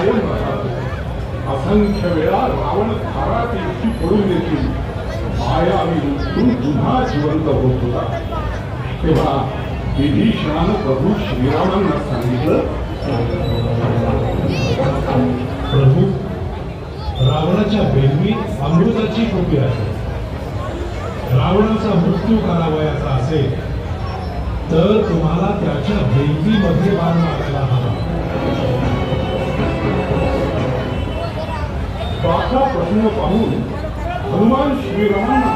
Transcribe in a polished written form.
कायम राहतात. असंख्य वेळा रावण खारातीची पडून देखील मायावी उठून पुन्हा जिवंत होत होता. तेव्हा विभीषणानं प्रभू श्रीरामांना सांगितलं, प्रभू, रावणाच्या बेंबीत अमृताची खोकी आहे. रावणाचा मृत्यू करावयाचा असेल तर तुम्हाला त्याच्या बेंबीमध्ये बाण मारायला हवा. बाचा प्रश्न पाहून हनुमान श्रीरामांना